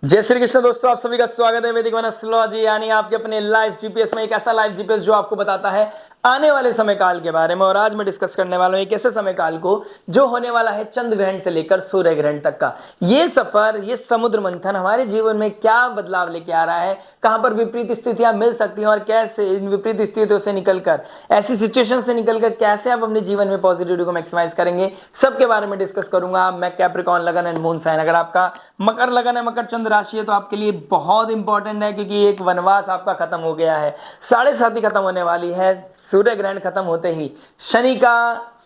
जय श्री कृष्ण दोस्तों, आप सभी का स्वागत है वैदिक वन एस्ट्रोलॉजी यानी आपके अपने लाइव जीपीएस में। एक ऐसा लाइव जीपीएस जो आपको बताता है आने वाले समय काल के बारे में। और आज मैं डिस्कस करने वाला हूं एक ऐसे समय काल को जो होने वाला है चंद्र ग्रहण से लेकर सूर्य ग्रहण तक का। ये सफर, ये समुद्र मंथन हमारे जीवन में क्या बदलाव लेके आ रहा है, कहां पर विपरीत स्थितियां मिल सकती हैं और कैसे इन विपरीत स्थितियों से निकलकर, ऐसी सिचुएशन से निकलकर कैसे आप अपने जीवन में पॉजिटिविटी को मैक्सिमाइज करेंगे, सबके बारे में डिस्कस करूंगा। मैं कैप्रिकॉर्न लगन एंड मून साइन, अगर आपका मकर लगन है, मकर चंद्र राशि है, तो आपके लिए बहुत इंपॉर्टेंट है क्योंकि एक वनवास आपका खत्म हो गया है, 7.5 खत्म होने वाली है। सूर्य ग्रहण खत्म होते ही शनि का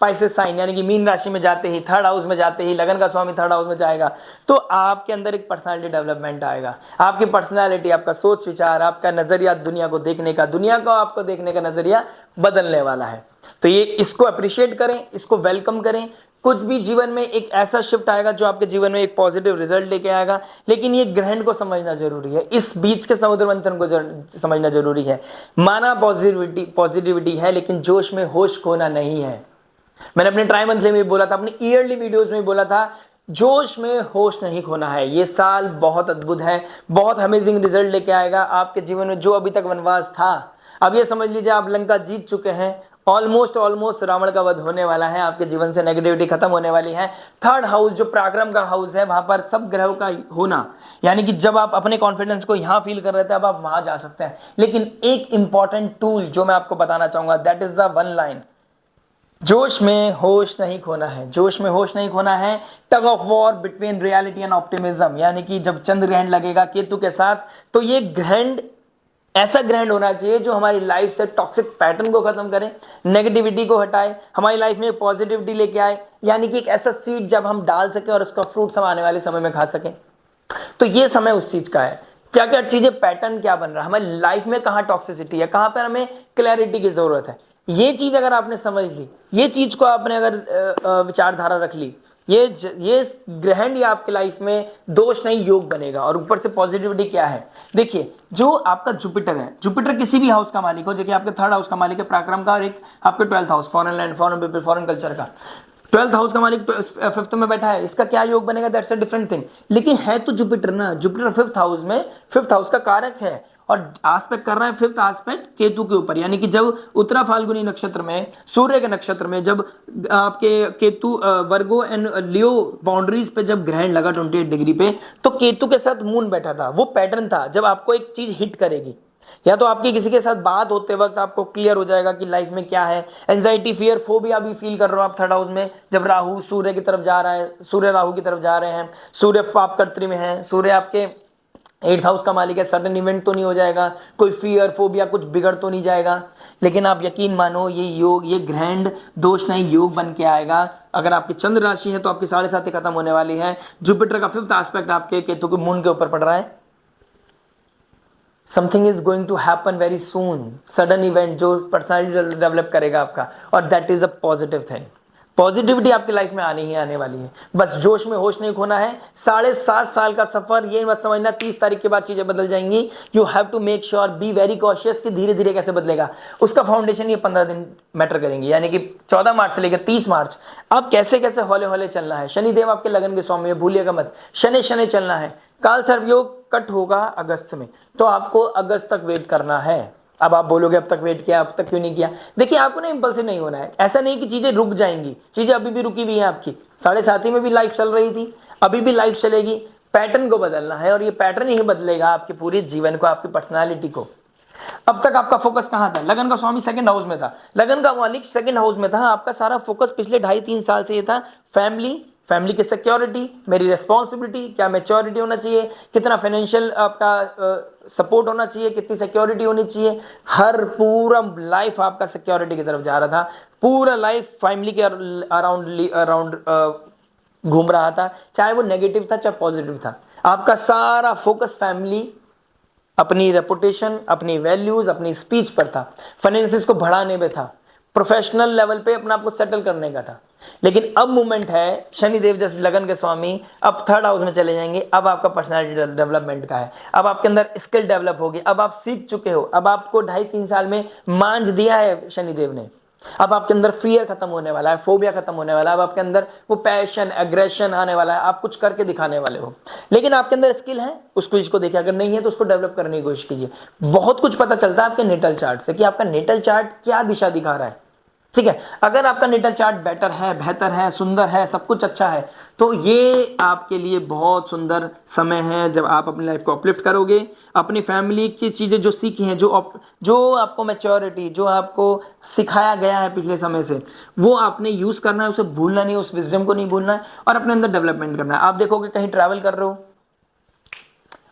पाइसेस साइन यानी कि मीन राशि में जाते ही, थर्ड हाउस में जाते ही, लगन का स्वामी थर्ड हाउस में जाएगा तो आपके अंदर एक पर्सनालिटी डेवलपमेंट आएगा। आपकी पर्सनालिटी, आपका सोच विचार, आपका नजरिया दुनिया को देखने का, दुनिया को आपको देखने का नजरिया बदलने वाला है। तो ये इसको अप्रिशिएट करें, इसको वेलकम करें। कुछ भी जीवन में एक ऐसा शिफ्ट आएगा जो आपके जीवन में एक पॉजिटिव रिजल्ट लेके आएगा, लेकिन ये ग्रहण को समझना जरूरी है, इस बीच के समुद्र मंथन को समझना जरूरी है। माना पॉजिटिविटी है, लेकिन जोश में होश खोना नहीं है। मैंने अपने ट्राई मंथली में बोला था, अपने ईयरली वीडियोस में बोला था, जोश में होश नहीं खोना है। ये साल बहुत अद्भुत है, बहुत अमेजिंग रिजल्ट लेके आएगा आपके जीवन में। जो अभी तक वनवास था, अब ये समझ लीजिए आप लंका जीत चुके हैं। ऑलमोस्ट रावण का वध होने वाला है, आपके जीवन से नेगेटिविटी खत्म होने वाली है। थर्ड हाउस जो पराक्रम का हाउस है, वहां पर सब ग्रहों का होना, यानी कि जब आप अपने कॉन्फिडेंस को यहां फील कर रहे थे, अब आप वहां जा सकते हैं। लेकिन एक इंपॉर्टेंट टूल जो मैं आपको बताना चाहूंगा, that is the one line, जोश में होश नहीं खोना है। जोश में होश नहीं खोना है। Tug of war between reality and optimism, यानी कि जब चंद्र ग्रहण लगेगा केतु के साथ, तो ये ग्रहण ऐसा ग्रहण होना चाहिए जो हमारी लाइफ से टॉक्सिक पैटर्न को खत्म करे, नेगेटिविटी को हटाए, हमारी लाइफ में पॉजिटिविटी लेके आए, यानी कि एक ऐसा सीड जब हम डाल सके और उसका फ्रूट हम आने वाले समय में खा सकें। तो ये समय उस चीज का है। क्या क्या चीजें, पैटर्न क्या बन रहा है हमारी लाइफ में, कहां टॉक्सिसिटी है, कहां पर हमें क्लैरिटी की जरूरत है। ये चीज अगर आपने समझ ली, ये चीज को आपने अगर विचारधारा रख ली, ये ग्रहण ही आपके लाइफ में दोष नहीं योग बनेगा। और ऊपर से पॉजिटिविटी क्या है, देखिए, जो आपका जुपिटर है, जुपिटर किसी भी हाउस का मालिक हो, जो कि आपके थर्ड हाउस का मालिक है पराक्रम का, और एक आपके 12th house foreign land, foreign people, foreign culture का। 12th हाउस का मालिक 5th में बैठा है, इसका क्या योग बनेगा, दैट्स अ डिफरेंट थिंग। लेकिन है तो जुपिटर ना, जुपिटर 5th हाउस में, 5th हाउस का कारक है और आस्पेक्ट कर रहा है 5th आस्पेक्ट केतु के ऊपर। यानी कि जब उत्तरा फाल्गुनी नक्षत्र में, सूर्य के नक्षत्र में, जब आपके केतु वर्गो एंड लियो बाउंड्रीज पे जब ग्रहण लगा 28 डिग्री पे, तो केतु के साथ मून बैठा था। वो पैटर्न था जब आपको एक चीज हिट करेगी, या तो आपकी किसी के साथ बात होते वक्त आपको क्लियर हो जाएगा कि लाइफ में क्या है। एंजाइटी, फियर, फोबिया भी फील कर रहे हो आप थर्ड हाउस में, जब राहु सूर्य की तरफ जा रहा है, सूर्य राहु की तरफ जा रहे हैं, सूर्य पाप कर्त्री में है, सूर्य आपके 8th हाउस का मालिक है। सडन इवेंट तो नहीं हो जाएगा, कोई फियर फोबिया कुछ बिगड़ तो नहीं जाएगा, लेकिन आप यकीन मानो ये योग, ये ग्रहण दोष नहीं योग बन के आएगा। अगर आपकी चंद्र राशि है तो आपकी 7.5 खत्म होने वाली है। जुपिटर का 5th एस्पेक्ट आपके केतु के मून के ऊपर पड़ रहा है। Something is going to happen very soon, sudden event जो पर्सनैलिटी डेवलप करेगा आपका, और that is a positive thing. Positivity आपकी लाइफ में आनी ही आने वाली है, बस जोश में होश नहीं खोना है। 7.5 साल का सफर, ये मत समझना 30 तारीख के बाद चीजें बदल जाएंगी। You have to make sure, be very cautious कि धीरे धीरे कैसे बदलेगा। उसका फाउंडेशन ये 15 दिन मैटर करेंगे, यानी कि 14 मार्च से लेकर 30 मार्च अब कैसे कैसे हौले हौले चलना है। शनिदेव आपके लगन के स्वामी है, भूलिएगा मत, शनि शनि चलना है। काल सर्वयोग कट होगा अगस्त में, तो आपको अगस्त तक वेट करना है। अब आप बोलोगे अब तक वेट किया, अब तक क्यों नहीं किया। देखिए, आपको ना इंपल्सिव नहीं होना है। ऐसा नहीं कि चीजें रुक जाएंगी, चीजें अभी भी रुकी हुई हैं आपकी। 7.5 में भी लाइफ चल रही थी, अभी भी लाइफ चलेगी। पैटर्न को बदलना है, और ये पैटर्न ही बदलेगा आपके पूरे जीवन को, आपकी पर्सनालिटी को। अब तक आपका फोकस कहां था, लगन का स्वामी 2nd हाउस में था, लगन का मालिक 2nd हाउस में था। आपका सारा फोकस पिछले 2.5-3 साल से ये था, फैमिली की सिक्योरिटी, मेरी रिस्पॉन्सिबिलिटी, क्या मैच्योरिटी होना चाहिए, कितना फाइनेंशियल आपका सपोर्ट होना चाहिए, कितनी सिक्योरिटी होनी चाहिए। हर पूरा लाइफ आपका सिक्योरिटी की तरफ जा रहा था, पूरा लाइफ फैमिली के अराउंड घूम रहा था, चाहे वो नेगेटिव था चाहे पॉजिटिव था। आपका सारा फोकस फैमिली, अपनी रेपुटेशन, अपनी वैल्यूज, अपनी स्पीच पर था, फाइनेंसिस को बढ़ाने में था, प्रोफेशनल लेवल पे अपने आप को सेटल करने का था। लेकिन अब मूवमेंट है, शनिदेव जैसे लगन के स्वामी अब 3rd हाउस में चले जाएंगे। अब आपका पर्सनालिटी डेवलपमेंट का है, अब आपके अंदर स्किल डेवलप होगी, अब आप सीख चुके हो, अब आपको 2.5-3 साल में मांझ दिया है शनिदेव ने। अब आपके अंदर फियर खत्म होने वाला है, फोबिया खत्म होने वाला है, अब आपके अंदर वो पैशन एग्रेशन आने वाला है, आप कुछ करके दिखाने वाले हो। लेकिन आपके अंदर स्किल है, उसको इसको देखिए, अगर नहीं है तो उसको डेवलप करने की कोशिश कीजिए। बहुत कुछ पता चलता है आपके नेटल चार्ट से कि आपका नेटल चार्ट क्या दिशा दिखा रहा है। ठीक है, अगर आपका नेटल चार्ट बेटर है, बेहतर है, सुंदर है, सब कुछ अच्छा है, तो ये आपके लिए बहुत सुंदर समय है जब आप अपनी लाइफ को अपलिफ्ट करोगे। अपनी फैमिली की चीज़ें जो सीखी हैं, जो आपको मैच्योरिटी, जो आपको सिखाया गया है पिछले समय से, वो आपने यूज़ करना है, उसे भूलना नहीं, उस विजडम को नहीं भूलना है और अपने अंदर डेवलपमेंट करना है। आप देखोगे कहीं ट्रैवल कर रहे हो,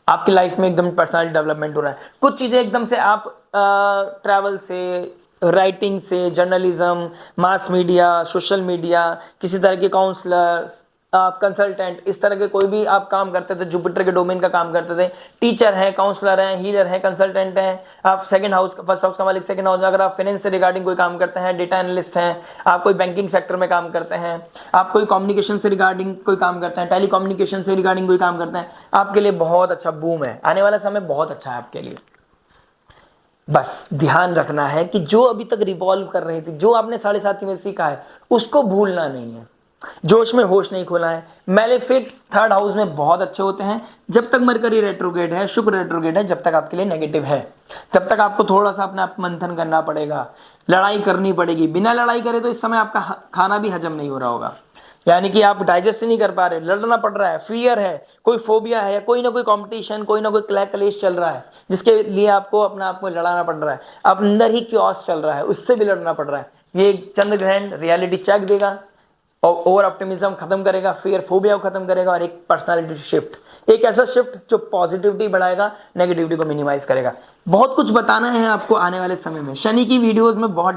आपकी लाइफ में एकदम पर्सनल डेवलपमेंट हो रहा है। कुछ चीज़ें एकदम से आप ट्रैवल से, राइटिंग से, journalism, mass media, social media, किसी तरह के काउंसलर, कंसल्टेंट, इस तरह के कोई भी आप काम करते थे, जुपिटर के डोमेन का काम करते थे, टीचर हैं, काउंसलर हैं, हीलर हैं, कंसल्टेंट हैं, आप सेकंड हाउस, फर्स्ट हाउस का मालिक सेकंड हाउस, अगर आप फाइनेंस से रिगार्डिंग कोई काम करते हैं, डेटा एनालिस्ट हैं, आप कोई बैंकिंग सेक्टर में काम करते हैं, आप कोई कम्युनिकेशन से रिगार्डिंग कोई काम करते हैं, टेली कम्युनिकेशन से रिगार्डिंग कोई काम करते हैं, आपके लिए बहुत अच्छा बूम है, आने वाला समय बहुत अच्छा है आपके लिए। बस ध्यान रखना है कि जो अभी तक रिवॉल्व कर रही थी, जो आपने 7.5 में सीखा है, उसको भूलना नहीं है। जोश में होश नहीं खोला है। मैलेफिक्स थर्ड हाउस में बहुत अच्छे होते हैं जब तक मरकरी रेट्रोग्रेड है, शुक्र रेट्रोग्रेड है, जब तक आपके लिए नेगेटिव है, तब तक आपको थोड़ा सा अपने आप मंथन करना पड़ेगा, लड़ाई करनी पड़ेगी। बिना लड़ाई करे तो इस समय आपका खाना भी हजम नहीं हो रहा होगा, यानी कि आप डाइजेस्ट नहीं कर पा रहे, लड़ना पड़ रहा है, फियर है, कोई फोबिया है, कोई ना कोई कंपटीशन, कोई ना कोई क्लैश चल रहा है जिसके लिए आपको अपने आप में लड़ाना पड़ रहा है, अब अंदर ही क्योस चल रहा है, उससे भी लड़ना पड़ रहा है। ये चंद्र ग्रहण रियलिटी चेक देगा और ओवर ऑप्टिमिज्म खत्म करेगा, फियर फोबिया को खत्म करेगा और एक पर्सनालिटी शिफ्ट, एक ऐसा शिफ्ट जो पॉजिटिविटी बढ़ाएगा, नेगेटिविटी को मिनिमाइज करेगा। बहुत कुछ बताना है आपको आने वाले समय में। शनि की वीडियोस में बहुत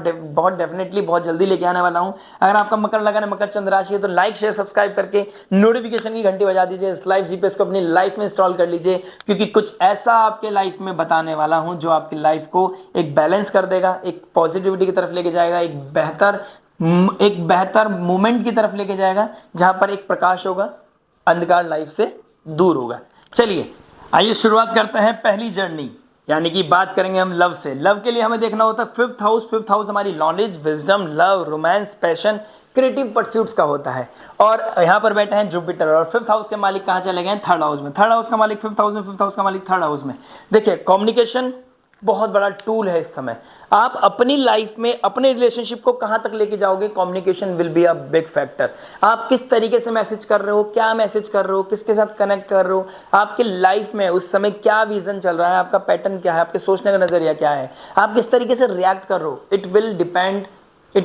डेफिनेटली बहुत जल्दी लेके आने वाला हूं। अगर आपका मकर लगा है, मकर चंद्र राशि है, तो लाइक शेयर सब्सक्राइब करके नोटिफिकेशन की घंटी बजा दीजिए। इस लाइव जीपीएस को अपनी लाइफ में इंस्टॉल कर लीजिए, क्योंकि कुछ ऐसा आपके लाइफ में बताने वाला हूं जो आपकी लाइफ को एक बैलेंस कर देगा, एक पॉजिटिविटी की तरफ लेके जाएगा, एक बेहतर मोमेंट की तरफ लेके जाएगा, जहां पर एक प्रकाश होगा, अंधकार लाइफ से दूर होगा। चलिए आइए शुरुआत करते हैं पहली जर्नी, यानी कि बात करेंगे हम लव से। लव के लिए हमें देखना होता है फिफ्थ हाउस हमारी knowledge, wisdom, love, romance, passion, creative pursuits का होता है। और यहाँ पर बैठे हैं जुपिटर, और फिफ्थ हाउस के मालिक कहाँ चले गए? थर्ड हाउस में। थर्ड हाउस का मालिक फिफ्थ हाउस में, फिफ्थ हाउस का मालिक थर्ड हाउस में। देखिए कम्युनिकेशन बहुत बड़ा टूल है इस समय। आप अपनी लाइफ में अपने रिलेशनशिप को कहां तक लेके जाओगे, communication will be a big factor. आप किस तरीके से मैसेज कर रहे हो, क्या मैसेज कर रहे हो, किसके साथ कनेक्ट कर रहे हो, आपके लाइफ में उस समय क्या विजन चल रहा है, आपका पैटर्न क्या है, आपके सोचने का नजरिया क्या है, आप किस तरीके से रिएक्ट कर रहे हो, it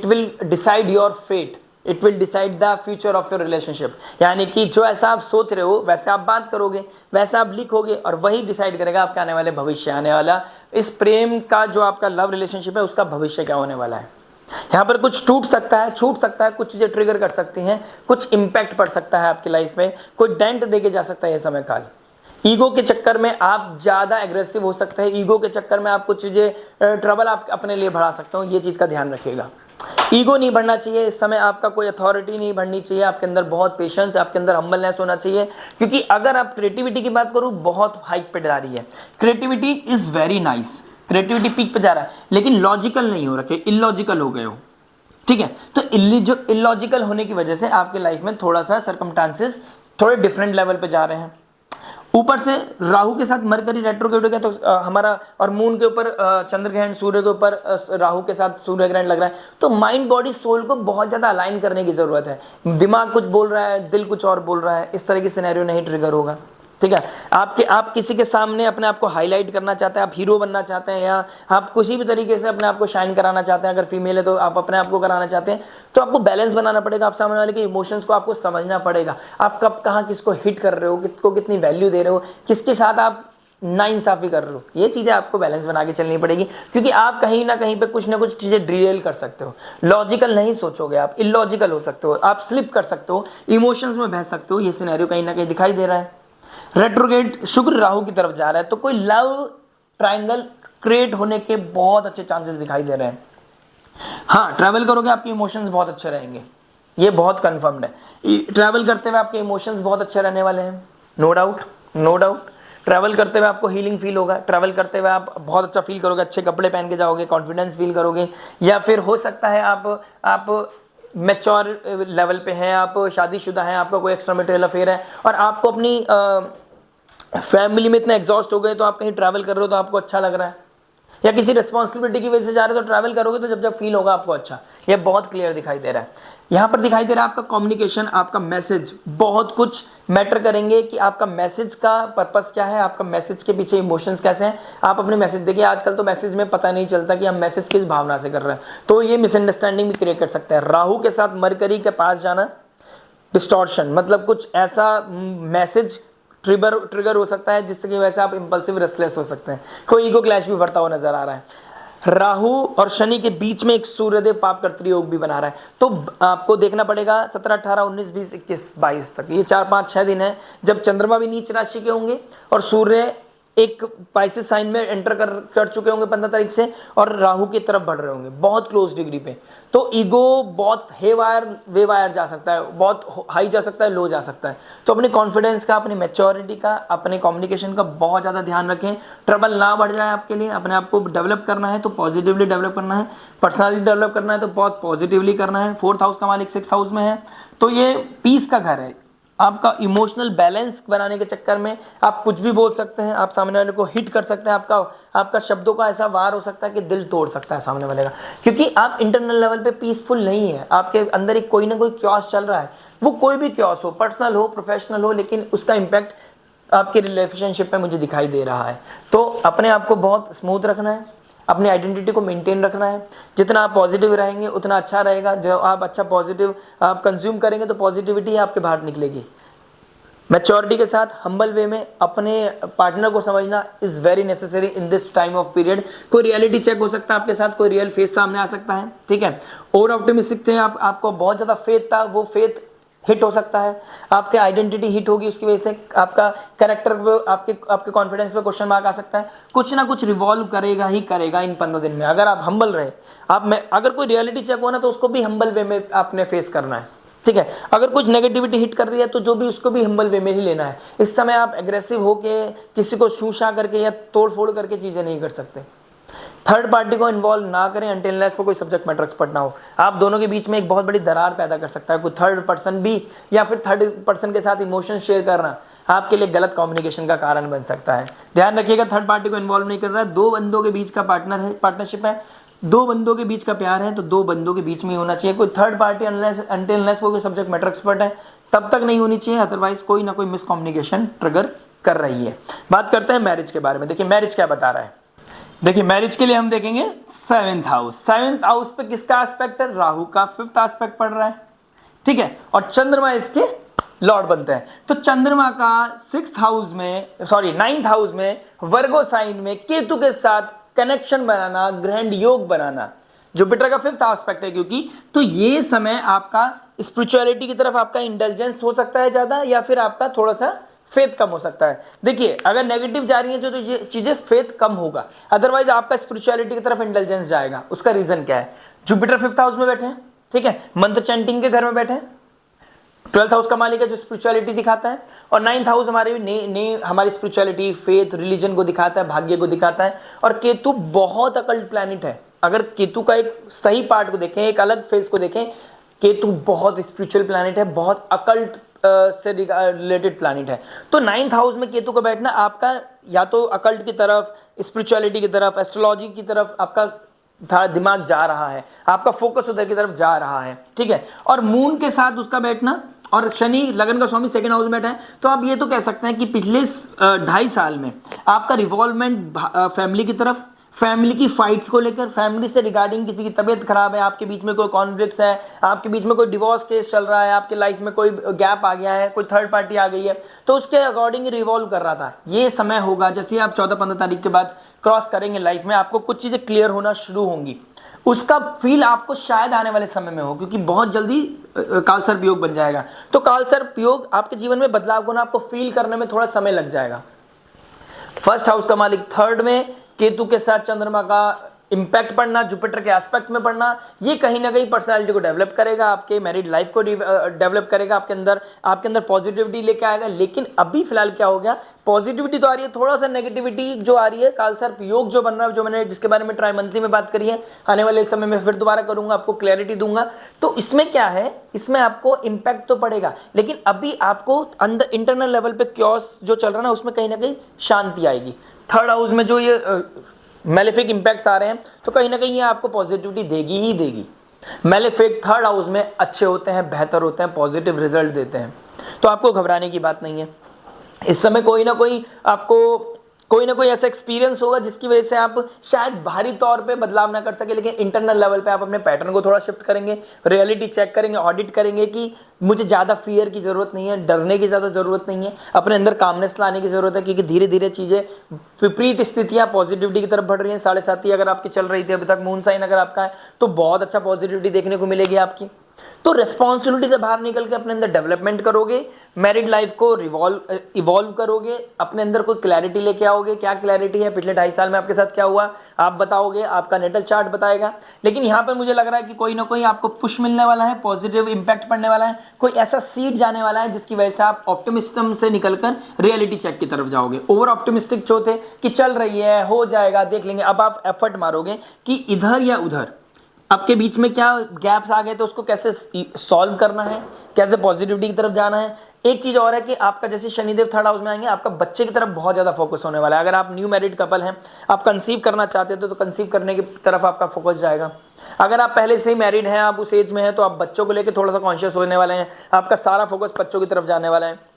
will decide your fate, it will decide the future of your relationship. यानी कि जो ऐसा आप सोच रहे हो वैसे आप बात करोगे, वैसा आप लिखोगे, और वही डिसाइड करेगा आपके आने वाले भविष्य, आने वाला इस प्रेम का जो आपका लव रिलेशनशिप है उसका भविष्य क्या होने वाला है। यहाँ पर कुछ टूट सकता है, छूट सकता है, कुछ चीजें ट्रिगर कर सकती हैं, कुछ इंपैक्ट पड़ सकता है आपकी लाइफ में, कोई डेंट देके जा सकता है ये समय काल। ईगो के चक्कर में आप ज्यादा एग्रेसिव हो सकते हैं, ईगो के चक्कर में आप कुछ चीजें ट्रबल आप अपने लिए बढ़ा सकते हो, ये चीज का ध्यान रखिएगा। ईगो नहीं बढ़ना चाहिए इस समय, आपका कोई अथॉरिटी नहीं बढ़नी चाहिए, आपके अंदर बहुत पेशेंस, आपके अंदर हम्बलनेस होना चाहिए। क्योंकि अगर आप क्रिएटिविटी की बात करूं, बहुत हाइक पे जा रही है creativity, is very nice, creativity peak पे जा रहा है, लेकिन लॉजिकल नहीं हो रखे, इलॉजिकल हो गए हो। ठीक है, तो जो इलॉजिकल होने की वजह से आपके लाइफ में थोड़ा सा सर्कमस्टांसेस थोड़े डिफरेंट लेवल पे जा रहे हैं। ऊपर से राहु के साथ मरकरी रेट्रोग्रेड हो गया, तो हमारा और मून के ऊपर चंद्र ग्रहण, सूर्य के ऊपर राहु के साथ सूर्य ग्रहण लग रहा है, तो माइंड बॉडी सोल को बहुत ज्यादा अलाइन करने की जरूरत है। दिमाग कुछ बोल रहा है, दिल कुछ और बोल रहा है, इस तरह की सिनेरियो नहीं ट्रिगर होगा। ठीक है, आप किसी के सामने अपने आप को हाईलाइट करना चाहते हैं, आप हीरो बनना चाहते हैं, या आप किसी भी तरीके से अपने आप को शाइन कराना चाहते हैं, अगर फीमेल है तो आप अपने आप को कराना चाहते हैं, तो आपको बैलेंस बनाना पड़ेगा। आप सामने वाले के इमोशंस को आपको समझना पड़ेगा, आप कब कहाँ किसको हिट कर रहे हो, किसको कितनी वैल्यू दे रहे हो, किसके साथ आप नाइंसाफी कर रहे हो, ये चीजें आपको बैलेंस बना के चलनी पड़ेगी। क्योंकि आप कहीं ना कहीं पे कुछ ना कुछ चीजें डिरेल कर सकते हो, लॉजिकल नहीं सोचोगे, आप इलॉजिकल हो सकते हो, आप स्लिप कर सकते हो, इमोशंस में बह सकते हो। ये सिनेरियो कहीं ना कहीं दिखाई दे रहा है। रेट्रोग्रेड शुक्र राहु की तरफ जा रहा है, तो कोई लव ट्रायंगल क्रिएट होने के बहुत अच्छे चांसेस दिखाई दे रहे हैं। हाँ, ट्रैवल करोगे आपके इमोशंस बहुत अच्छे रहेंगे, ये बहुत कंफर्म्ड है। ट्रैवल करते हुए आपके इमोशंस बहुत अच्छे रहने वाले हैं, no doubt, no doubt. Travel करते हुए आपको हीलिंग फील होगा, ट्रैवल करते हुए आप बहुत अच्छा फील करोगे, अच्छे कपड़े पहन के जाओगे, कॉन्फिडेंस फील करोगे, या फिर हो सकता है आप मैच्योर लेवल पे हैं, आप शादीशुदा हैं, आपका कोई एक्स्ट्रा मैरिटल अफेयर है और आपको अपनी फैमिली में इतना एग्जॉस्ट हो गए तो आप कहीं ट्रैवल कर रहे हो तो आपको अच्छा लग रहा है, या किसी रिस्पॉन्सिबिलिटी की वजह से जा रहे हो तो ट्रैवल करोगे तो जब जब फील होगा आपको अच्छा। ये बहुत क्लियर दिखाई दे रहा है। यहाँ पर दिखाई दे रहा है आपका कम्युनिकेशन, आपका मैसेज बहुत कुछ मैटर करेंगे कि आपका मैसेज का पर्पस क्या है, आपका मैसेज के पीछे इमोशंस कैसे हैं। आप अपने मैसेज देखिए, आजकल तो मैसेज में पता नहीं चलता कि हम मैसेज किस भावना से कर रहे हैं, तो ये मिसअंडरस्टैंडिंग भी क्रिएट कर सकता है। राहु के साथ मरकरी के पास जाना, डिस्टॉर्शन मतलब कुछ ऐसा मैसेज ट्रिगर हो सकता है जिससे कि वैसे आप इंपल्सिव रेस्टलेस हो सकते हैं, कोई ईगो क्लैश भी बढ़ता हुआ नजर आ रहा है। राहु और शनि के बीच में एक सूर्यदेव पाप कर्तृ योग भी बना रहा है, तो आपको देखना पड़ेगा 17, 18, 19, 20, 21, 22 तक, ये 4, 5, 6 दिन है जब चंद्रमा भी नीच राशि के होंगे और सूर्य एक पाइसेस साइन में एंटर कर चुके होंगे 15 तारीख से और राहु की तरफ बढ़ रहे होंगे बहुत क्लोज डिग्री पे। तो ईगो बहुत हेवायर वेवायर जा सकता है, बहुत हाई जा सकता है, लो जा सकता है। तो अपने कॉन्फिडेंस का, अपनी मैच्योरिटी का, अपने कम्युनिकेशन का बहुत ज़्यादा ध्यान रखें, ट्रबल ना बढ़ जाए आपके लिए। अपने आप को डेवलप करना है तो पॉजिटिवली डेवलप करना है, पर्सनैलिटी डेवलप करना है तो बहुत पॉजिटिवली करना है। 4th हाउस का मालिक 6th हाउस में है, तो ये पीस का घर है। आपका इमोशनल बैलेंस बनाने के चक्कर में आप कुछ भी बोल सकते हैं, आप सामने वाले को हिट कर सकते हैं, आपका शब्दों का ऐसा वार हो सकता है कि दिल तोड़ सकता है सामने वाले का, क्योंकि आप इंटरनल लेवल पे पीसफुल नहीं है। आपके अंदर एक कोई ना कोई क्योस चल रहा है, वो कोई भी क्योस हो, पर्सनल हो, प्रोफेशनल हो, लेकिन उसका इम्पैक्ट आपके रिलेशनशिप में मुझे दिखाई दे रहा है। तो अपने आप को बहुत स्मूथ रखना है, अपनी आइडेंटिटी को मेंटेन रखना है। जितना आप पॉजिटिव रहेंगे उतना अच्छा रहेगा। जो आप अच्छा पॉजिटिव आप कंज्यूम करेंगे तो पॉजिटिविटी आपके बाहर निकलेगी। मैच्योरिटी के साथ हम्बल वे में अपने पार्टनर को समझना is very necessary in this time of period. कोई रियलिटी चेक हो सकता है आपके साथ, कोई रियल फेस सामने आ सकता है, ठीक है। और ऑप्टिमिस्टिक थे आप, आपको बहुत ज़्यादा फेथ था, वो फेथ हिट हो सकता है, आपके आइडेंटिटी हिट होगी, उसकी वजह से आपका कैरेक्टर पे, आपके कॉन्फिडेंस पे क्वेश्चन मार्क आ सकता है। कुछ ना कुछ रिवॉल्व करेगा ही करेगा इन 15 दिन में, अगर आप हम्बल रहे। अगर कोई रियलिटी चेक हो ना तो उसको भी हम्बल वे में आपने फेस करना है, ठीक है। अगर कुछ नेगेटिविटी हिट कर रही है तो जो भी उसको भी हम्बल वे में ही लेना है। इस समय आप एग्रेसिव होके किसी को शूशा करके या तोड़ फोड़ करके चीजें नहीं कर सकते। थर्ड पार्टी को इन्वॉल्व ना करें अनटिल अनलेस को कोई सब्जेक्ट मैटर एक्सपर्ट ना हो। आप दोनों के बीच में एक बहुत बड़ी दरार पैदा कर सकता है कोई थर्ड पर्सन भी, या फिर थर्ड पर्सन के साथ इमोशन शेयर करना आपके लिए गलत कम्युनिकेशन का कारण बन सकता है। ध्यान रखिएगा, थर्ड पार्टी को इन्वॉल्व नहीं कर रहा है। दो बंदों के बीच का पार्टनरशिप है, दो बंदों के बीच का प्यार है, तो दो बंदों के बीच में होना चाहिए। कोई थर्ड पार्टी अनटिल अनलेस वो कोई सब्जेक्ट मैटर एक्सपर्ट है तब तक नहीं होनी चाहिए, अदरवाइज कोई ना कोई मिसकम्युनिकेशन ट्रिगर कर रही है। बात करते हैं मैरिज के बारे में। देखिए मैरिज क्या बता रहा है। देखिए मैरिज के लिए हम देखेंगे 7th हाउस। 7th हाउस पे किसका एस्पेक्ट है? राहु का 5th एस्पेक्ट पड़ रहा है, ठीक है। और चंद्रमा इसके लॉर्ड बनते हैं। तो चंद्रमा का 9th हाउस में वर्गो साइन में केतु के साथ कनेक्शन बनाना, ग्रैंड योग बनाना, जुपिटर का 5th एस्पेक्ट है क्योंकि, तो ये समय आपका स्पिरिचुअलिटी की तरफ आपका इंटेलिजेंस हो सकता है ज्यादा, या फिर आपका थोड़ा सा फेथ कम हो सकता है। देखिए अगर नेगेटिव जा रही है तो ये चीजें फेथ कम होगा, अदरवाइज आपका स्पिरिचुअलिटी की तरफ इंटेलिजेंस जाएगा। उसका रीजन क्या है? जुपिटर 5th हाउस में बैठे हैं, ठीक है, मंत्र चैंटिंग के घर में बैठे हैं। 12th हाउस का मालिक है जो स्पिरिचुअलिटी दिखाता है, और 9th हाउस हमारी स्पिरिचुअलिटी, फेथ, रिलीजन को दिखाता है, भाग्य को दिखाता है। और केतु बहुत अकल्ट प्लैनेट है। अगर केतु का एक सही पार्ट को देखें, एक अलग फेज को देखें, केतु बहुत स्पिरिचुअल प्लैनेट है, बहुत अकल्ट से रिलेटेड प्लैनेट है। तो 9th हाउस में केतु का बैठना आपका या तो अकल्ट की तरफ, स्पिरिचुअलिटी की तरफ, एस्ट्रोलॉजी की तरफ आपका दिमाग जा रहा है, आपका फोकस उधर की तरफ जा रहा है, ठीक है। और मून के साथ उसका बैठना, और शनि लगन का स्वामी 2nd हाउस में बैठा है, तो आप ये तो कह सकते हैं कि पिछले 2.5 साल में आपका रिवॉल्वमेंट फैमिली की तरफ, फैमिली की फाइट्स को लेकर, फैमिली से रिगार्डिंग किसी की तबीयत खराब है, आपके बीच में कोई कॉन्फ्लिक्ट्स है, आपके बीच में कोई डिवोर्स केस चल रहा है, आपके लाइफ में कोई गैप आ गया है, कोई थर्ड पार्टी आ गई है, तो उसके अकॉर्डिंग रिवॉल्व कर रहा था। ये समय होगा जैसे ही आप 14-15 तारीख के बाद क्रॉस करेंगे लाइफ में, आपको कुछ चीजें क्लियर होना शुरू होंगी। उसका फील आपको शायद आने वाले समय में हो, क्योंकि बहुत जल्दी कालसर्प योग बन जाएगा। तो कालसर्प योग आपके जीवन में बदलाव को ना आपको फील करने में थोड़ा समय लग जाएगा। 1st हाउस का मालिक 3rd में, केतु के साथ चंद्रमा का इम्पैक्ट पढ़ना, जुपिटर के एस्पेक्ट में पढ़ना, ये कहीं ना कहीं पर्सनालिटी को डेवलप करेगा, आपके मैरिड लाइफ को डेवलप करेगा, आपके अंदर पॉजिटिविटी लेके आएगा। लेकिन अभी फिलहाल क्या हो गया, पॉजिटिविटी तो आ रही है, थोड़ा सा नेगेटिविटी जो आ रही है, कालसर्प योग जो बन रहा है, जो मैंने जिसके बारे में ट्राई मंथली में बात करी है, आने वाले समय में फिर दोबारा करूंगा, आपको क्लैरिटी दूंगा। तो इसमें क्या है, इसमें आपको इंपैक्ट तो पड़ेगा, लेकिन अभी आपको अंदर इंटरनल लेवल पे क्योस जो चल रहा है ना, उसमें कहीं ना कहीं शांति आएगी। थर्ड हाउस में जो ये मैलेफिक इंपैक्ट्स आ रहे हैं, तो कहीं ना कहीं ये आपको पॉजिटिविटी देगी ही देगी। मैलेफिक थर्ड हाउस में अच्छे होते हैं, बेहतर होते हैं, पॉजिटिव रिजल्ट देते हैं, तो आपको घबराने की बात नहीं है। इस समय कोई ना कोई ऐसा एक्सपीरियंस होगा जिसकी वजह से आप शायद बाहरी तौर पे बदलाव ना कर सके, लेकिन इंटरनल लेवल पे आप अपने पैटर्न को थोड़ा शिफ्ट करेंगे, रियलिटी चेक करेंगे, ऑडिट करेंगे कि मुझे ज़्यादा फियर की ज़रूरत नहीं है, डरने की ज़्यादा ज़रूरत नहीं है, अपने अंदर कामनेस लाने की ज़रूरत है, क्योंकि धीरे धीरे चीज़ें, विपरीत स्थितियाँ पॉजिटिविटी की तरफ बढ़ रही हैं। 7.5 अगर आपकी चल रही थी अभी तक, मून साइन अगर आपका है, तो बहुत अच्छा पॉजिटिविटी देखने को मिलेगी आपकी। तो रिस्पॉन्सिबिलिटी से बाहर निकल के अपने अंदर डेवलपमेंट करोगे, मैरिड लाइफ को इवॉल्व करोगे, अपने अंदर कोई क्लैरिटी लेके आओगे। क्या क्लैरिटी है, पिछले 2.5 साल में आपके साथ क्या हुआ आप बताओगे, आपका नेटल चार्ट बताएगा। लेकिन यहाँ पर मुझे लग रहा है कि कोई ना कोई आपको पुश मिलने वाला है, पॉजिटिव इंपैक्ट पड़ने वाला है, कोई ऐसा सीड जाने वाला है जिसकी वजह से आप ऑप्टिमिज्म से निकलकर रियलिटी चेक की तरफ जाओगे। ओवर ऑप्टिमिस्टिक जो थे कि चल रही है, हो जाएगा, देख लेंगे, अब आप एफर्ट मारोगे कि इधर या उधर आपके बीच में क्या गैप्स आ गए, तो उसको कैसे सॉल्व करना है, कैसे पॉजिटिविटी की तरफ जाना है। एक चीज और है कि आपका जैसे शनिदेव थर्ड हाउस में आएंगे, आपका बच्चे की तरफ बहुत ज्यादा फोकस होने वाला है। अगर आप न्यू मैरिड कपल हैं, आप कंसीव करना चाहते हो तो कंसीव करने की तरफ आपका फोकस जाएगा। अगर आप पहले से ही मैरिड हैं, आप उस एज में हैं, तो आप बच्चों को लेकर थोड़ा सा कॉन्शियस होने वाले हैं, आपका सारा फोकस बच्चों की तरफ जाने वाला है।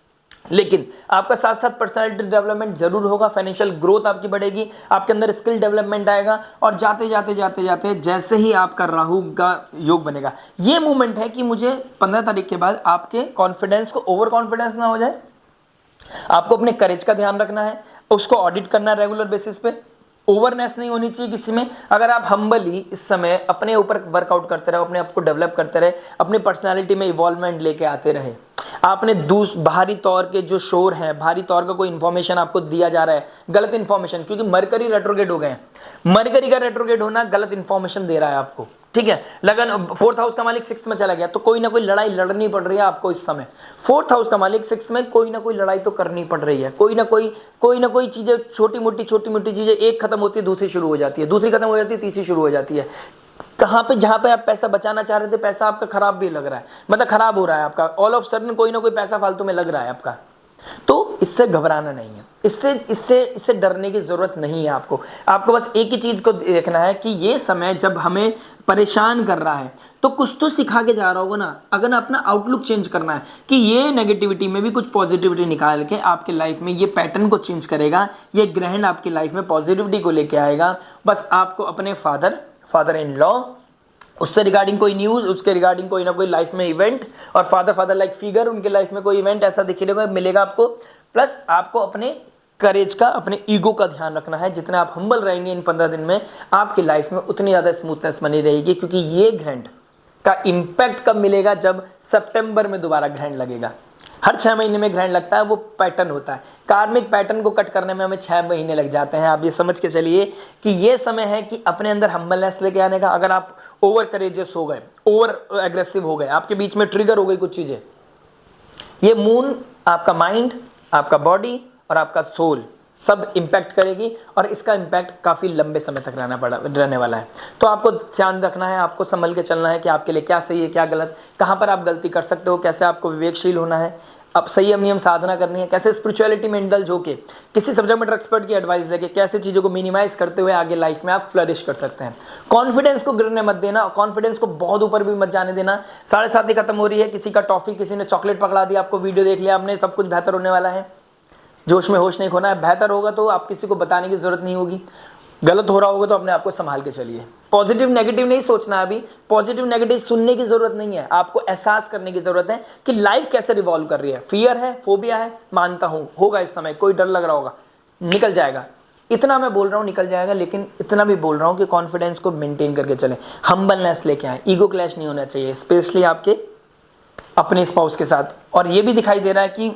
लेकिन आपका साथ साथ पर्सनालिटी डेवलपमेंट जरूर होगा, फाइनेंशियल ग्रोथ आपकी बढ़ेगी, आपके अंदर स्किल डेवलपमेंट आएगा, और जाते जाते जैसे ही आपका राहु का योग बनेगा, ये मूवमेंट है कि मुझे 15 तारीख के बाद आपके कॉन्फिडेंस को ओवर कॉन्फिडेंस ना हो जाए। आपको अपने करेज का ध्यान रखना है, उसको ऑडिट करना है रेगुलर बेसिस पे, ओवरनेस नहीं होनी चाहिए किसी में। अगर आप हम्बली इस समय अपने ऊपर वर्कआउट करते रहे, अपने आप को डेवलप करते रहे, अपनी पर्सनालिटी में इवॉल्वमेंट लेके आते रहे, आपने बाहरी तौर के जो शोर है, बाहरी तौर का कोई इंफॉर्मेशन आपको दिया जा रहा है, गलत इंफॉर्मेशन, क्योंकि मरकरी रेट्रोग्रेड हो गए हैं, मरकरी का रेट्रोग्रेड होना गलत इंफॉर्मेशन दे रहा है आपको, ठीक है। लगन 4th हाउस का मालिक 6th में चला गया, तो कोई ना कोई लड़ाई लड़नी पड़ रही है आपको इस समय। 4th हाउस का मालिक 6th में, कोई ना कोई लड़ाई तो करनी पड़ रही है, कोई ना कोई चीजें, छोटी मोटी चीजें, एक खत्म होती है दूसरी शुरू हो जाती है, दूसरी खत्म हो जाती है तीसरी शुरू हो जाती है। कहां पे, जहां पे आप पैसा बचाना चाह रहे थे, पैसा आपका खराब भी लग रहा है, मतलब खराब हो रहा है आपका, ऑल ऑफ सडन कोई ना कोई पैसा फालतू में लग रहा है आपका। तो इससे घबराना नहीं है, इससे डरने की जरूरत नहीं है आपको बस एक ही चीज को देखना है कि ये समय जब हमें परेशान कर रहा है, तो कुछ तो सिखा के जा रहा होगा ना। अगर अपना आउटलुक चेंज करना है कि ये नेगेटिविटी में भी कुछ पॉजिटिविटी निकाल के आपके लाइफ में ये पैटर्न को चेंज करेगा, ये ग्रहण आपकी लाइफ में पॉजिटिविटी को लेके आएगा। बस आपको अपने फादर इन लॉ, उससे रिगार्डिंग कोई न्यूज़, उसके रिगार्डिंग कोई ना कोई लाइफ में इवेंट, और फादर लाइक फिगर, उनके लाइफ में कोई इवेंट ऐसा दिखेगा मिलेगा आपको। प्लस आपको अपने करेज का, अपने ईगो का ध्यान रखना है। जितना आप हम्बल रहेंगे इन 15 दिन में, आपकी लाइफ में उतनी ज़्यादा स्मूथनेस बनी रहेगी, क्योंकि ये ग्रहण का इम्पैक्ट कब मिलेगा, जब सितंबर में दोबारा ग्रहण लगेगा। हर 6 महीने में ग्रहण लगता है, वो पैटर्न होता है। कार्मिक पैटर्न को कट करने में हमें 6 महीने लग जाते हैं। आप ये समझ के चलिए कि ये समय है कि अपने अंदर हम्बलनेस लेके आने का। अगर आप ओवर करेजियस हो गए, ओवर एग्रेसिव हो गए, आपके बीच में ट्रिगर हो गई कुछ चीजें, ये मून आपका माइंड, आपका बॉडी और आपका सोल सब इंपैक्ट करेगी, और इसका इंपैक्ट काफ़ी लंबे समय तक रहने वाला है। तो आपको ध्यान रखना है, आपको संभल के चलना है कि आपके लिए क्या सही है, क्या गलत, कहाँ पर आप गलती कर सकते हो, कैसे आपको विवेकशील होना है, अब सही नियम साधना करनी है, कैसे स्पिरिचुअलिटी में इंडल्ज होके, किसी सब्जेक्ट मैटर एक्सपर्ट की एडवाइस लेके, कैसे चीज़ों को मिनिमाइज करते हुए आगे लाइफ में आप फ्लरिश कर सकते हैं। कॉन्फिडेंस को गिरने मत देना, कॉन्फिडेंस को बहुत ऊपर भी मत जाने देना। 7:30 खत्म हो रही है, किसी का टॉफी, किसी ने चॉकलेट पकड़ा दिया, आपको वीडियो देख लिया आपने, सब कुछ बेहतर होने वाला है। जोश में होश नहीं खोना है, बेहतर होगा तो आप किसी को बताने की जरूरत नहीं होगी। गलत हो रहा होगा तो अपने आप को संभाल के चलिए। पॉजिटिव नेगेटिव नहीं सोचना, अभी पॉजिटिव नेगेटिव सुनने की जरूरत नहीं है, आपको एहसास करने की जरूरत है कि लाइफ कैसे रिवॉल्व कर रही है। फियर है, फोबिया है, मानता हूं होगा इस समय, कोई डर लग रहा होगा, निकल जाएगा। इतना मैं बोल रहा हूं निकल जाएगा, लेकिन इतना भी बोल रहा हूं कि कॉन्फिडेंस को मेंटेन करके चले, हम्बलनेस लेके आए, ईगो क्लैश नहीं होना चाहिए, स्पेशली आपके अपने स्पाउस के साथ। और ये भी दिखाई दे रहा है कि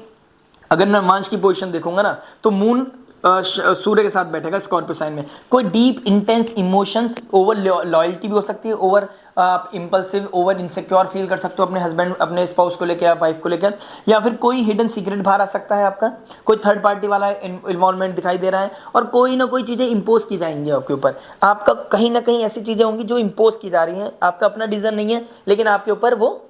अगर नवमांश की पोजीशन देखूंगा ना, तो मून सूर्य के साथ बैठेगा स्कॉर्पियो साइन में। कोई deep intense emotions, over loyalty भी हो सकती है, ओवर आप इम्पल्सिव, ओवर इनसिक्योर फील कर सकते हो अपने हस्बैंड, अपने स्पाउस को लेकर या वाइफ को लेकर, या फिर कोई हिडन सीक्रेट बाहर आ सकता है आपका, कोई थर्ड पार्टी वाला इन्वॉल्वमेंट दिखाई दे रहा है, और कोई ना कोई चीज़ें इंपोज की जाएंगी आपके ऊपर। आपका कहीं ना कहीं ऐसी चीज़ें होंगी जो इंपोज की जा रही हैं, आपका अपना डिसीजन नहीं है, लेकिन आपके ऊपर वो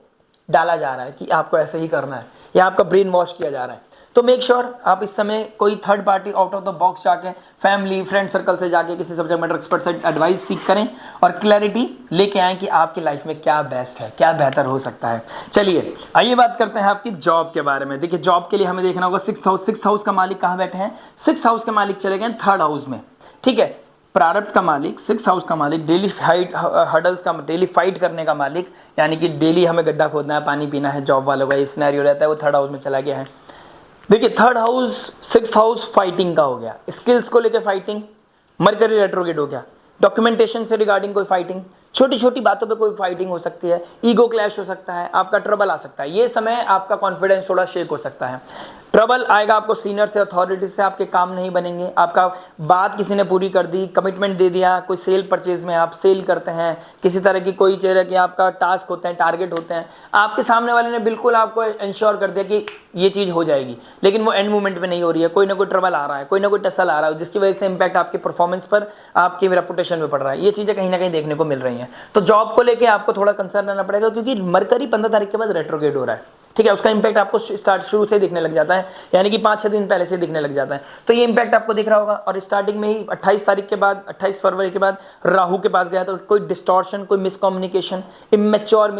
डाला जा रहा है कि आपको ऐसे ही करना है, या आपका ब्रेन वॉश किया जा रहा है। तो मेक श्योर आप इस समय कोई third party out of the box जाके, फैमिली फ्रेंड सर्कल से जाके किसी सब्जेक्ट मैटर एक्सपर्ट से एडवाइस सीख करें और क्लैरिटी लेके आएँ कि आपकी लाइफ में क्या बेस्ट है, क्या बेहतर हो सकता है। चलिए आइए बात करते हैं आपकी जॉब के बारे में। देखिए जॉब के लिए हमें देखना होगा सिक्स हाउस का मालिक कहाँ बैठे हैं। सिक्स हाउस के मालिक चले गए थर्ड हाउस में, ठीक है। प्रारब्ध का मालिक, सिक्स हाउस का मालिक, डेली हडल्स का, डेली फाइट करने का मालिक, यानी कि डेली हमें गड्ढा खोदना है, पानी पीना है, जॉब वालों का ये सिनेरियो रहता है, वो थर्ड हाउस में चला गया है। देखिए third house sixth house fighting का हो गया, स्किल्स को लेकर फाइटिंग, मरकरी रेट्रोगेट हो गया, डॉक्यूमेंटेशन से रिगार्डिंग कोई फाइटिंग, छोटी छोटी बातों पे कोई फाइटिंग हो सकती है, ईगो क्लैश हो सकता है, आपका ट्रबल आ सकता है। ये समय आपका कॉन्फिडेंस थोड़ा शेक हो सकता है, ट्रबल आएगा आपको सीनियर से, अथॉरिटी से, आपके काम नहीं बनेंगे, आपका बात किसी ने पूरी कर दी, कमिटमेंट दे दिया, कोई सेल परचेज में आप सेल करते हैं, किसी तरह की कोई चीज़ है कि आपका टास्क होते हैं, टारगेट होते हैं, आपके सामने वाले ने बिल्कुल आपको इंश्योर कर दिया कि ये चीज़ हो जाएगी, लेकिन वो एंड मोमेंट में नहीं हो रही है, कोई ना कोई ट्रबल आ रहा है, कोई ना कोई टसल आ रहा है, जिसकी वजह से इंपैक्ट आपके परफॉर्मेंस पर, आपकी रेपुटेशन पे पड़ रहा है। ये चीज़ें कहीं ना कहीं देखने को मिल रही हैं। तो जॉब को लेके आपको थोड़ा कंसर्न रहना पड़ेगा, क्योंकि मरकरी 15 तारीख के बाद रेट्रोगेट हो रहा है, ठीक है। उसका इंपैक्ट आपको शुरू से दिखने लग जाता है, यानी कि 5-6 दिन पहले से दिखने लग जाता है। तो ये इंपैक्ट आपको दिख रहा होगा। और स्टार्टिंग में ही 28 तारीख के बाद, 28 फरवरी के बाद राहु के पास गया, तो कोई डिस्टॉर्शन, कोई miscommunication, immature